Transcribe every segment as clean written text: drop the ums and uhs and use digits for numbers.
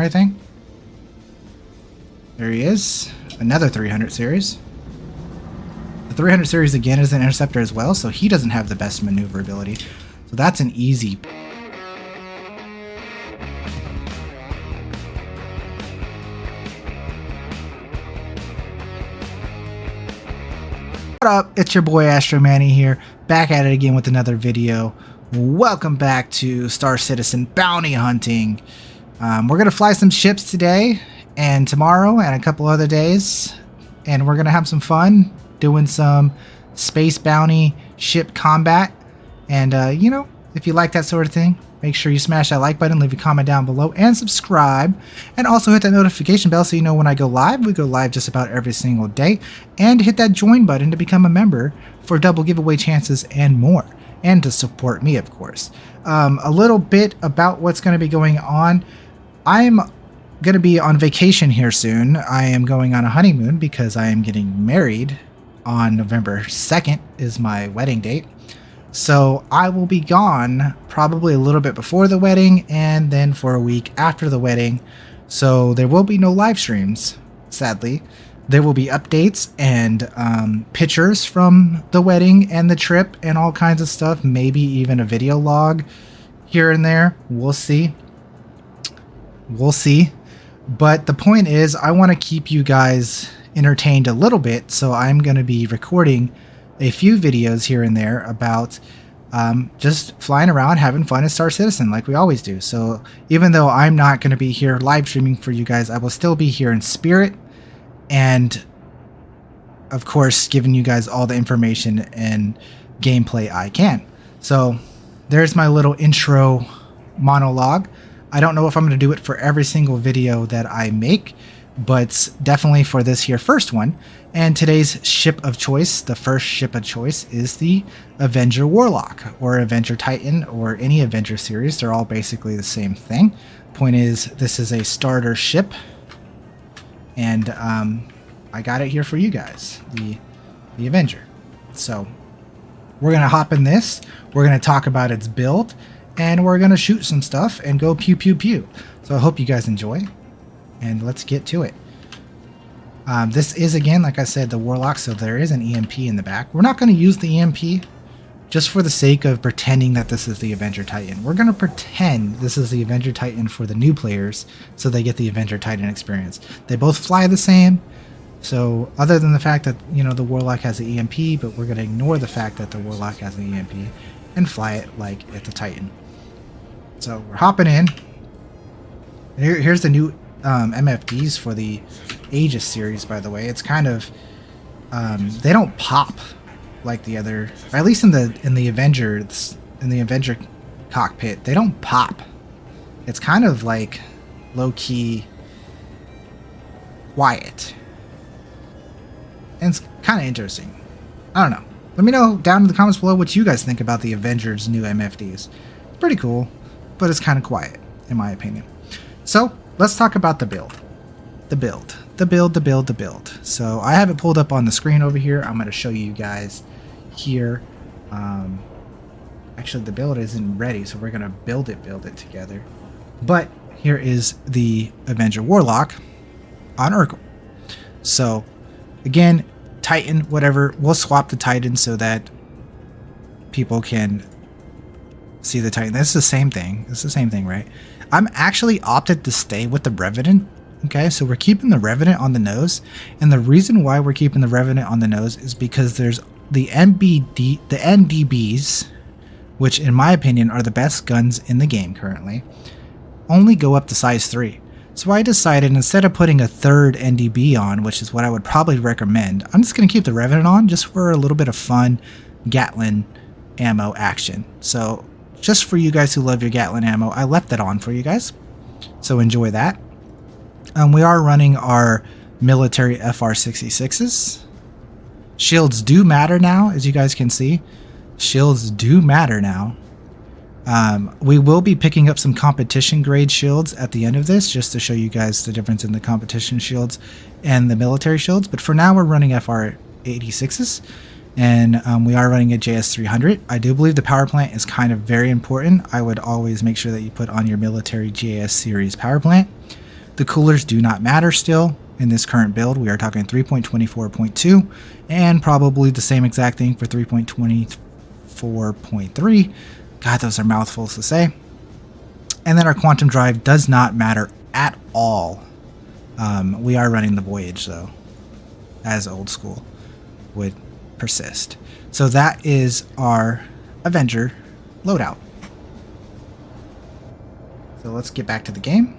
Everything. There he is. Another 300 series. The 300 series again is an interceptor as well, so he doesn't have the best maneuverability. So that's an easy. What up? It's your boy Astro Manny here, back at it again with another video. Welcome back to Star Citizen bounty hunting. We're gonna fly some ships today and tomorrow and a couple other days, and we're gonna have some fun doing some space bounty ship combat. And you know, if you like that sort of thing, make sure you smash that like button, leave a comment down below, and subscribe. And also hit that notification bell so you know when I go live. We go live just about every single day. And hit that join button to become a member for double giveaway chances and more. And to support me, of course. A little bit about what's going to be going on. I'm going to be on vacation here soon. I am going on a honeymoon because I am getting married on November 2nd is my wedding date. So I will be gone probably a little bit before the wedding and then for a week after the wedding. So there will be no live streams, sadly. There will be updates and pictures from the wedding and the trip and all kinds of stuff. Maybe even a video log here and there. We'll see. We'll see. But the point is, I want to keep you guys entertained a little bit. So I'm going to be recording a few videos here and there about just flying around, having fun at Star Citizen like we always do. So even though I'm not going to be here live streaming for you guys, I will still be here in spirit. And of course, giving you guys all the information and gameplay I can. So there's my little intro monologue. I don't know if I'm going to do it for every single video that I make, but definitely for this here first one. And today's ship of choice, the first ship of choice, is the Avenger Warlock or Avenger Titan or any Avenger series. They're all basically the same thing. Point is, this is a starter ship. And I got it here for you guys, the Avenger. So we're going to hop in this. We're going to talk about its build. And we're going to shoot some stuff and go pew pew pew. So I hope you guys enjoy. And let's get to it. This is, again, like I said, the Warlock. So there is an EMP in the back. We're not going to use the EMP just for the sake of pretending that this is the Avenger Titan. We're going to pretend this is the Avenger Titan for the new players so they get the Avenger Titan experience. They both fly the same. So other than the fact that, you know, the Warlock has the EMP, but we're going to ignore the fact that the Warlock has the EMP and fly it like it's a Titan. So we're hopping in. Here's the new MFDs for the Aegis series, by the way. It's kind of they don't pop like the other, or at least in the Avenger cockpit, they don't pop. It's kind of like low-key quiet. And it's kind of interesting. I don't know. Let me know down in the comments below what you guys think about the Avengers new MFDs. It's pretty cool, but it's kind of quiet, in my opinion. So let's talk about the build. The build. So I have it pulled up on the screen over here. I'm going to show you guys here. Actually, the build isn't ready, so we're going to build it together. But here is the Avenger Warlock on Urkel. So again, Titan, whatever. We'll swap the Titan so that people can see the Titan. That's the same thing. It's the same thing, right? I'm actually opted to stay with the Revenant. Okay, so we're keeping the Revenant on the nose. And the reason why we're keeping the Revenant on the nose is because there's the NDBs, which in my opinion are the best guns in the game currently, only go up to size 3. So I decided instead of putting a third NDB on, which is what I would probably recommend, I'm just going to keep the Revenant on just for a little bit of fun Gatling ammo action. So just for you guys who love your Gatling ammo, I left that on for you guys. So enjoy that. We are running our military FR66s. Shields do matter now, as you guys can see. Shields do matter now. We will be picking up some competition grade shields at the end of this, just to show you guys the difference in the competition shields and the military shields. But for now, we're running FR86s, and we are running a JS300. I do believe the power plant is kind of very important. I would always make sure that you put on your military JS series power plant. The coolers do not matter still in this current build. We are talking 3.24.2 and probably the same exact thing for 3.24.3. God, those are mouthfuls to say. And then our quantum drive does not matter at all. We are running the Voyage though, as old school would persist. So that is our Avenger loadout. So let's get back to the game.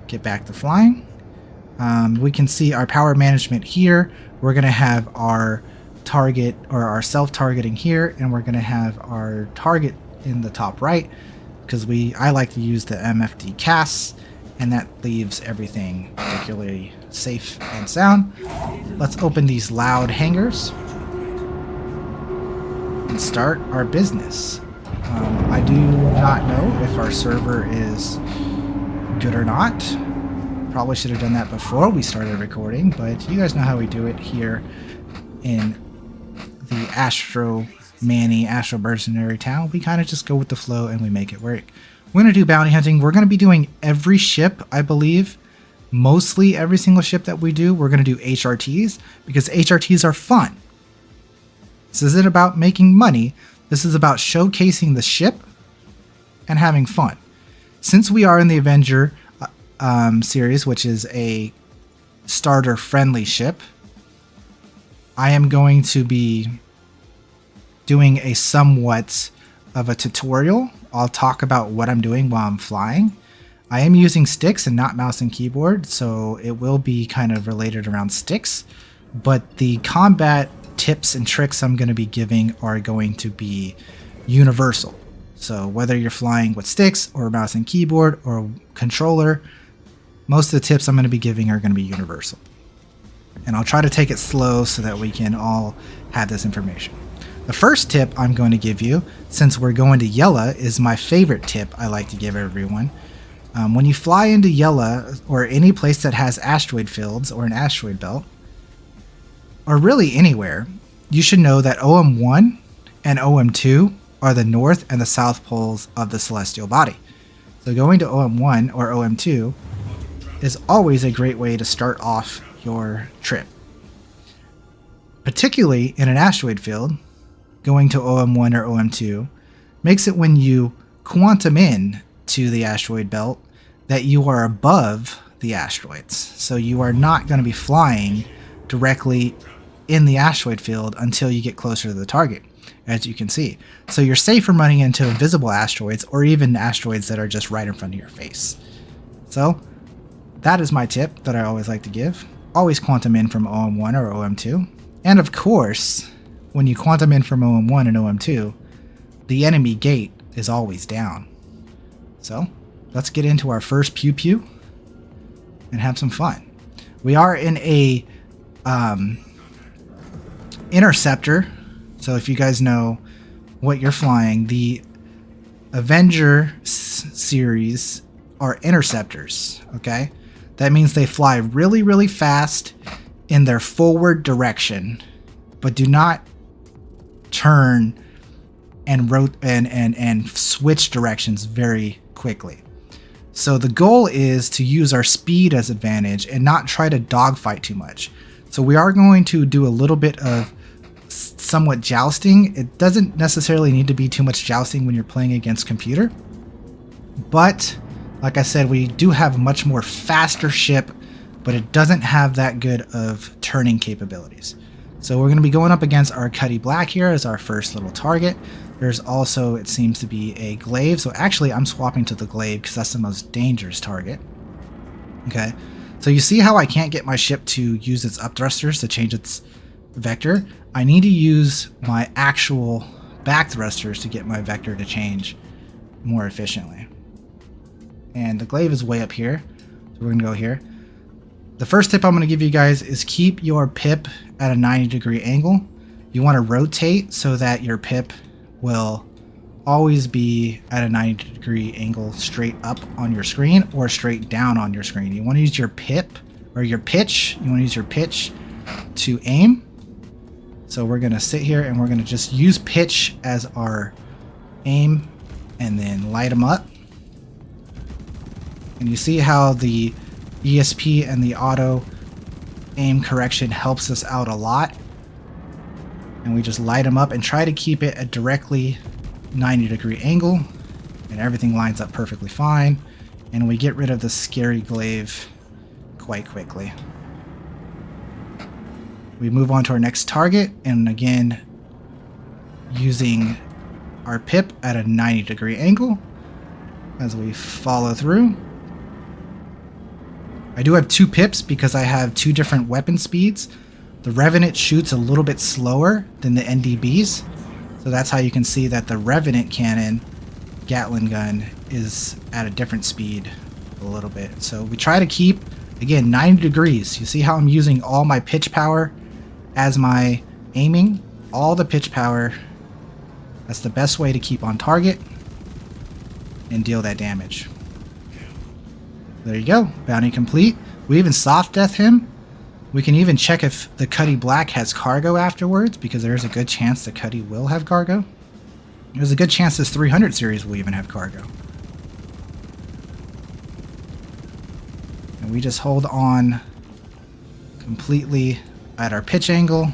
Get back to flying. We can see our power management here. We're going to have our target or our self-targeting here, and we're going to have our target in the top right because I like to use the MFD casts, and that leaves everything particularly safe and sound. Let's open these loud hangers and start our business. I do not know if our server is good or not. Probably should have done that before we started recording, but you guys know how we do it here in the Astro mercenary town. We kind of just go with the flow and we make it work. We're going to do bounty hunting. We're going to be doing every ship, I believe. Mostly every single ship that we do, we're going to do HRTs because HRTs are fun. This isn't about making money. This is about showcasing the ship and having fun. Since we are in the Avenger series, which is a starter-friendly ship, I am going to be doing a somewhat of a tutorial. I'll talk about what I'm doing while I'm flying. I am using sticks and not mouse and keyboard, so it will be kind of related around sticks, but the combat tips and tricks I'm going to be giving are going to be universal. So whether you're flying with sticks or mouse and keyboard or controller, most of the tips I'm going to be giving are going to be universal. And I'll try to take it slow so that we can all have this information. The first tip I'm going to give you, since we're going to Yella, is my favorite tip I like to give everyone. When you fly into Yella or any place that has asteroid fields or an asteroid belt, or really anywhere, you should know that OM1 and OM2 are the north and the south poles of the celestial body. So going to OM1 or OM2 is always a great way to start off your trip. Particularly in an asteroid field, going to OM1 or OM2 makes it when you quantum in to the asteroid belt that you are above the asteroids. So you are not going to be flying directly in the asteroid field until you get closer to the target, as you can see. So you're safe from running into invisible asteroids or even asteroids that are just right in front of your face. So that is my tip that I always like to give. Always quantum in from OM1 or OM2. And of course, when you quantum in from OM1 and OM2, the enemy gate is always down. So let's get into our first pew pew and have some fun. We are in a interceptor. So if you guys know what you're flying, the Avenger series are interceptors, okay? That means they fly really, really fast in their forward direction, but do not turn and switch directions very quickly. So the goal is to use our speed as advantage and not try to dogfight too much. So we are going to do a little bit of somewhat jousting. It doesn't necessarily need to be too much jousting when you're playing against computer, but like I said, we do have a much more faster ship, but it doesn't have that good of turning capabilities. So we're going to be going up against our Cuddy Black here as our first little target. There's also, it seems to be a glaive. So actually I'm swapping to the glaive because that's the most dangerous target. Okay. So you see how I can't get my ship to use its up thrusters to change its vector? I need to use my actual back thrusters to get my vector to change more efficiently. And the glaive is way up here. So we're going to go here. The first tip I'm going to give you guys is keep your pip at a 90-degree angle. You want to rotate so that your pip will always be at a 90-degree angle straight up on your screen or straight down on your screen. You want to use your pip or your pitch. You want to use your pitch to aim. So we're going to sit here and we're going to just use pitch as our aim and then light them up. And you see how the ESP and the auto aim correction helps us out a lot. And we just light them up and try to keep it at directly 90-degree angle, and everything lines up perfectly fine. And we get rid of the scary glaive quite quickly. We move on to our next target, and again, using our pip at a 90-degree angle as we follow through. I do have 2 pips because I have 2 different weapon speeds. The Revenant shoots a little bit slower than the NDBs, so that's how you can see that the Revenant cannon Gatling gun is at a different speed a little bit. So we try to keep, again, 90 degrees. You see how I'm using all my pitch power as my aiming? All the pitch power. That's the best way to keep on target and deal that damage. There you go. Bounty complete. We even soft death him. We can even check if the Cuddy Black has cargo afterwards, because there's a good chance the Cuddy will have cargo. There's a good chance this 300 series will even have cargo. And we just hold on completely at our pitch angle,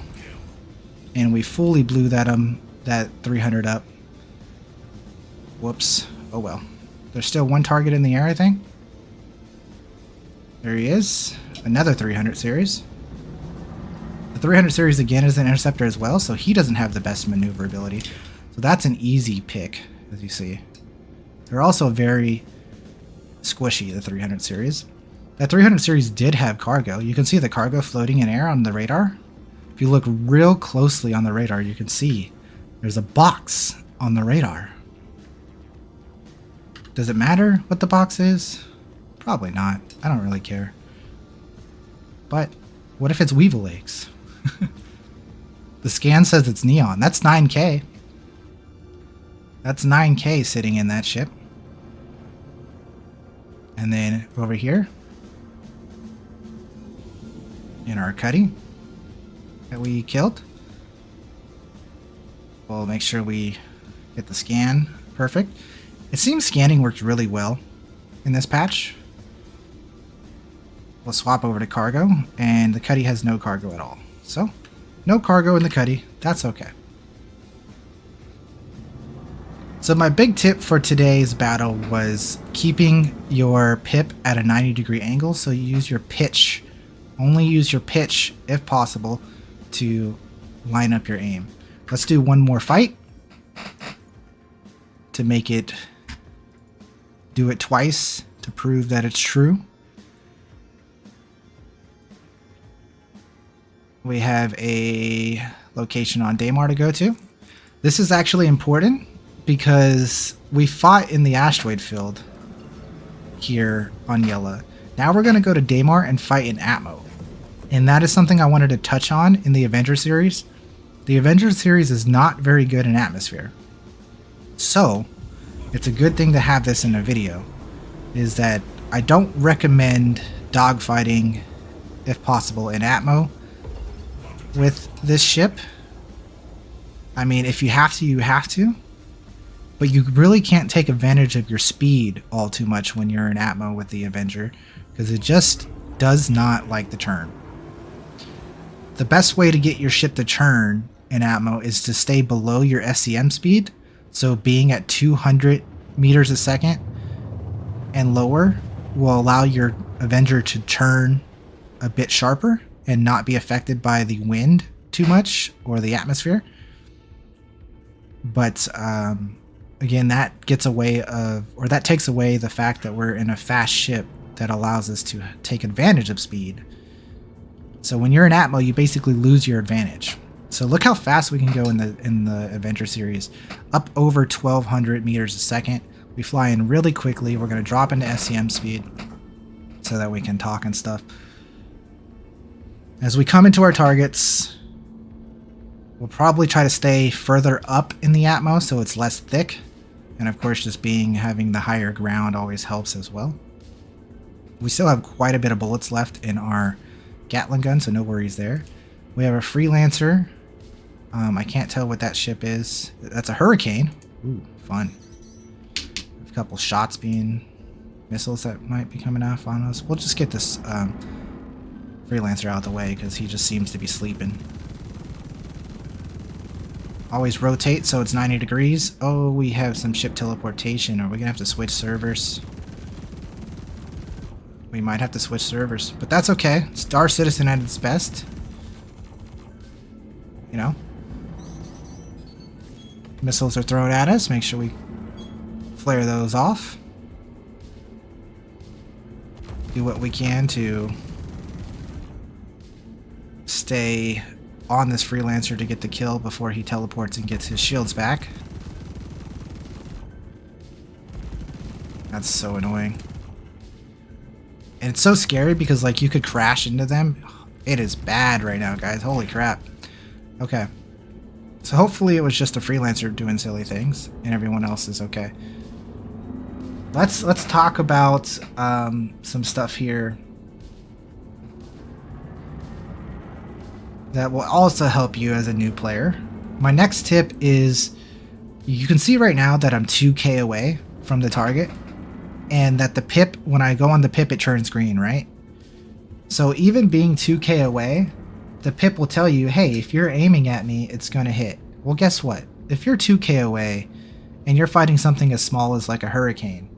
and we fully blew that 300 up. Whoops. Oh well. There's still 1 target in the air, I think. There he is. Another 300 series. The 300 series again is an interceptor as well, so he doesn't have the best maneuverability. So that's an easy pick, as you see. They're also very squishy, the 300 series. That 300 series did have cargo. You can see the cargo floating in air on the radar. If you look real closely on the radar, you can see there's a box on the radar. Does it matter what the box is? Probably not. I don't really care. But what if it's Weevil Eggs? The scan says it's neon. That's 9K. That's 9K sitting in that ship. And then over here, in our Cuddy that we killed, we'll make sure we get the scan perfect. It seems scanning worked really well in this patch. We'll swap over to cargo, and the Cuddy has no cargo at all. So, no cargo in the Cuddy. That's okay. So my big tip for today's battle was keeping your pip at a 90-degree angle, so you use your pitch. Only use your pitch, if possible, to line up your aim. Let's do one more fight to make it do it twice to prove that it's true. We have a location on Daymar to go to. This is actually important because we fought in the asteroid field here on Yella. Now we're going to go to Daymar and fight in Atmo. And that is something I wanted to touch on in the Avenger series. The Avenger series is not very good in atmosphere. So, it's a good thing to have this in a video, is that I don't recommend dogfighting, if possible, in Atmo with this ship. I mean, if you have to, you have to. But you really can't take advantage of your speed all too much when you're in Atmo with the Avenger, because it just does not like the turn. The best way to get your ship to turn in Atmo is to stay below your SCM speed. So being at 200 meters a second and lower will allow your Avenger to turn a bit sharper and not be affected by the wind too much or the atmosphere. But again, that gets away of, or that takes away the fact that we're in a fast ship that allows us to take advantage of speed. So when you're in Atmo, you basically lose your advantage. So look how fast we can go in the Avenger series, up over 1200 meters a second. We fly in really quickly. We're going to drop into SCM speed so that we can talk and stuff. As we come into our targets, we'll probably try to stay further up in the Atmo so it's less thick. And of course, just having the higher ground always helps as well. We still have quite a bit of bullets left in our Gatling gun, so no worries there. We have a Freelancer. I can't tell what that ship is. That's a Hurricane. Ooh, fun. A couple shots being missiles that might be coming off on us. We'll just get this freelancer out of the way because he just seems to be sleeping. Always rotate so it's 90 degrees. Oh, we have some ship teleportation. Are we gonna have to switch servers? We might have to switch servers, but that's okay. Star Citizen at its best. You know? Missiles are thrown at us. Make sure we flare those off. Do what we can to stay on this freelancer to get the kill before he teleports and gets his shields back. That's so annoying. And it's so scary because, like, you could crash into them. It is bad right now, guys. Holy crap. Okay. So hopefully it was just a freelancer doing silly things and everyone else is okay. Let's talk about some stuff here that will also help you as a new player. My next tip is, you can see right now that I'm 2K away from the target, and that the pip, when I go on the pip, it turns green, right? So even being 2K away, the pip will tell you, hey, if you're aiming at me, it's gonna hit. Well, guess what? If you're 2K away and you're fighting something as small as like a hurricane,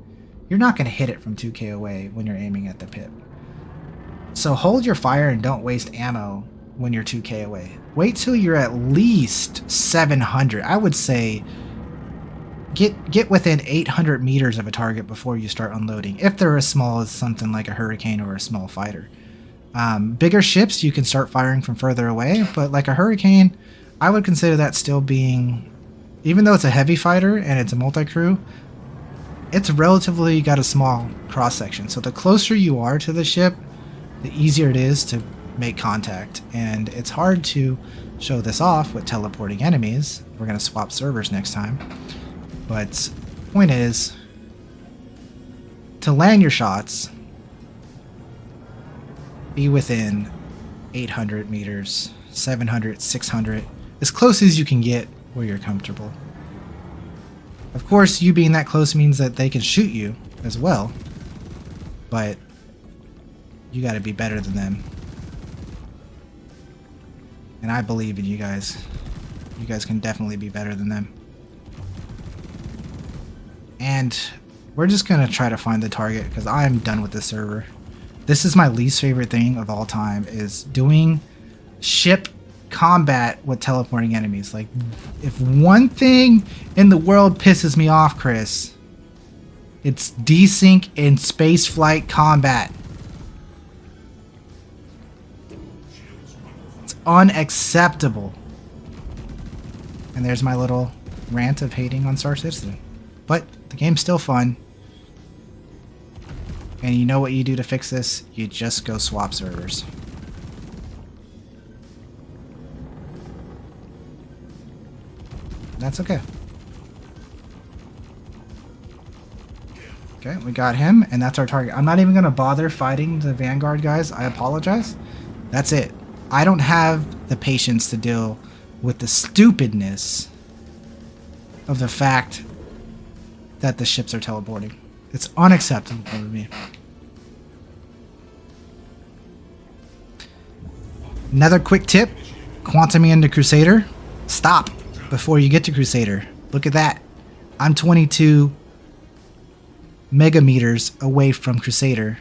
you're not gonna hit it from 2K away when you're aiming at the pip. So hold your fire and don't waste ammo when you're 2K away. Wait till you're at least 700. I would say get within 800 meters of a target before you start unloading, if they're as small as something like a hurricane or a small fighter. Bigger ships you can start firing from further away, but like a hurricane, I would consider that still being, even though it's a heavy fighter and it's a multi-crew, it's relatively got a small cross-section. So the closer you are to the ship, the easier it is to make contact. And it's hard to show this off with teleporting enemies. We're going to swap servers next time. But point is, to land your shots, be within 800 meters, 700, 600, as close as you can get where you're comfortable. Of course, you being that close means that they can shoot you as well, but you got to be better than them. And I believe in you guys. You guys can definitely be better than them. And we're just going to try to find the target because I'm done with this server. This is my least favorite thing of all time, is doing ship combat with teleporting enemies. Like, if one thing in the world pisses me off, Chris, it's desync in spaceflight combat. It's unacceptable. And there's my little rant of hating on Star Citizen. But the game's still fun. And you know what you do to fix this? You just go swap servers. That's okay. Okay, we got him, and that's our target. I'm not even going to bother fighting the Vanguard guys. I apologize. That's it. I don't have the patience to deal with the stupidness of the fact that the ships are teleporting. It's unacceptable to me. Another quick tip, quantuming into Crusader. Stop before you get to Crusader. Look at that. I'm 22 megameters away from Crusader.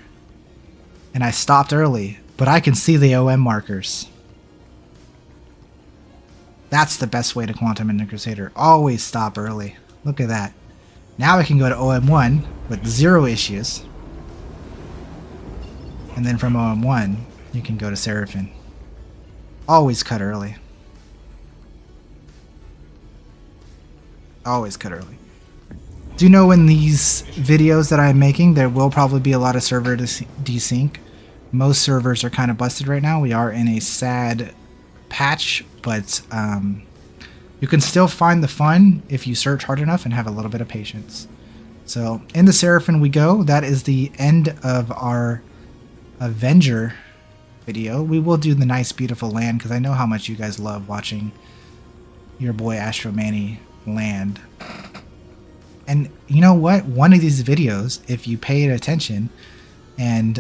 And I stopped early, but I can see the OM markers. That's the best way to quantum into Crusader. Always stop early. Look at that. Now I can go to OM1 with 0 issues. And then from OM1, you can go to Seraphim. Always cut early. Always cut early. Do know in these videos that I'm making, there will probably be a lot of server desync. Most servers are kind of busted right now. We are in a sad patch, but you can still find the fun if you search hard enough and have a little bit of patience. So in the Seraphim we go. That is the end of our Avenger video. We will do the nice beautiful land because I know how much you guys love watching your boy Astro Manny land. And you know what? One of these videos, if you paid attention and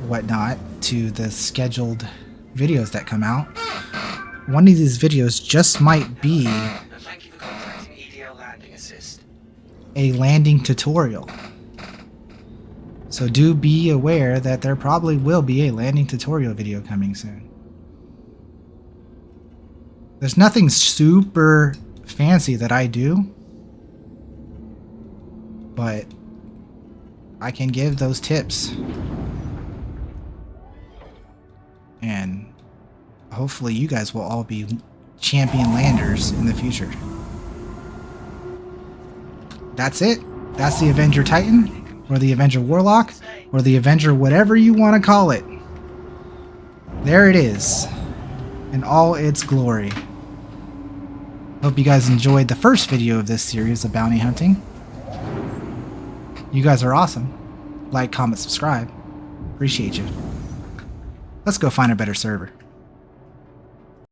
whatnot to the scheduled videos that come out, one of these videos just might be a landing tutorial. So do be aware that there probably will be a landing tutorial video coming soon. There's nothing super fancy that I do, but I can give those tips. And hopefully you guys will all be champion landers in the future. That's it. That's the Avenger Titan, or the Avenger Warlock, or the Avenger whatever you want to call it. There it is, in all its glory. Hope you guys enjoyed the first video of this series of bounty hunting. You guys are awesome. Like, comment, subscribe. Appreciate you. Let's go find a better server.